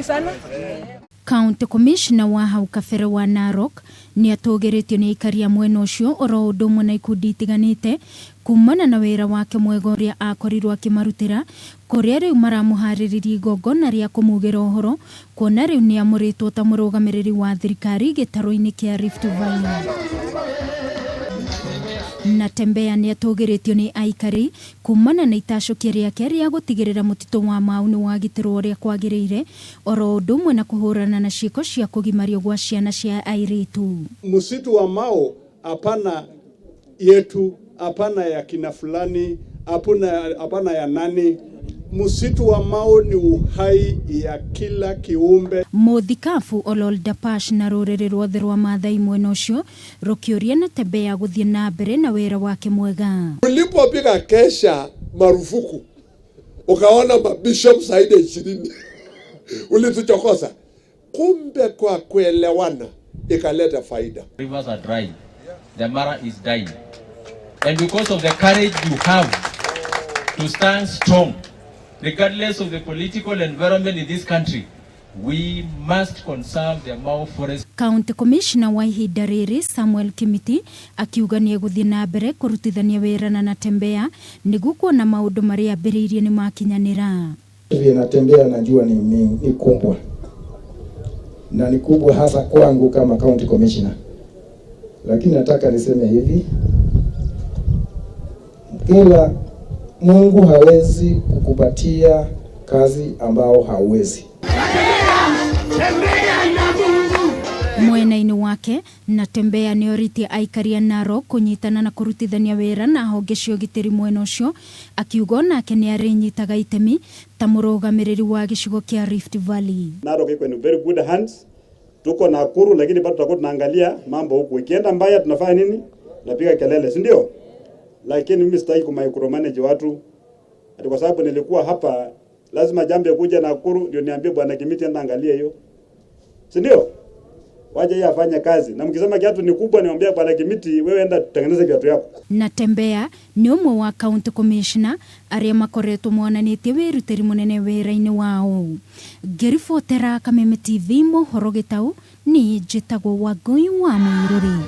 vizuri sana. County Commissioner wa hau kabere wa Narok ni atogeretio ni ikaria mwena ucio oro undu umwe na ikundi itiganite kumana na wira wake mwega uria akorirwo akimarutira kuria riu maramuhaririria igongona ria kumugira uhoro kuona riu ni amuritwo ta murugamiriri wa thirikari gitaro-ini kia Rift Valley. Natembeya ni atogeretio ni aikari kumana na itacokia riake ria gutigirira mutito wa Mau ni wagitirwo uria kwagiriire oro undu umwe na kuhurana na ciiko cia kugimario gwa ciana cia airitu. Msitu wa Mau hapana yetu, hapana ya kina fulani, hapana ya nani. Msitu wa Mau ni uhai ya kila kiumbe. Muthikafu Olol Dapash na rurere rwothe rwa Maathai mwena ucio rukioria Natembeya guthie na mbere na wira wake mwega. Ulipopiga kesha marufuku ukaona mabishop zaidi 20 ulituchokosa, kumbe kwa kuelewana ikaleta faida. Rivers are dry, the Mara is dying, and because of the courage you have to stand strong regardless of the political environment in this country, we must conserve the Mau forest. County Commissioner wa ihinda riri Samuel Kimiti akiuga ni eguthie na mbere kurutithania wira na Natembeya niguo kuona maundu maria ambiriirie ni makinyanira. Natembeya najua ni kubwa na ni kubwa hasa kwangu kama County Commissioner, lakini nataka niseme hivi, kila Mungu hawezi kukupatia kazi ambao hauwezi. Mwena-ini wake Natembeya ni oriti aikaria Narok kunyitana na kurutithania wira na honge cia ugitiri mwena ucio akiuga nake ni arinyitaga itemi ta murugamiriri wa gicigo kia Rift Valley. Narok iko in very good hands. Tuko Nakuru lakini bado tutakuwa tunaangalia mambo huko. Ikienda mbaya tunafanya nini? Napiga kelele, si ndio? Lakini mimi sitaki kumicromanage watu. Ati kwa sababu nilikuwa hapa lazima jambo kuja Nakuru ndio niambie bwana Kimiti enda angalia hiyo. Si ndio? Waje yeye afanye kazi. Na mkisema kiatu ni kubwa niambia bwana Kimiti wewe enda tengeneza kiatu yako. Natembeya ni umwe wa County Commissioner aria makoretwo mwananitie wirutiri munene wira-ini wao. Gerifotera Kameme TV mohoro gitau ni njitagwo Wangui wa Muiruri.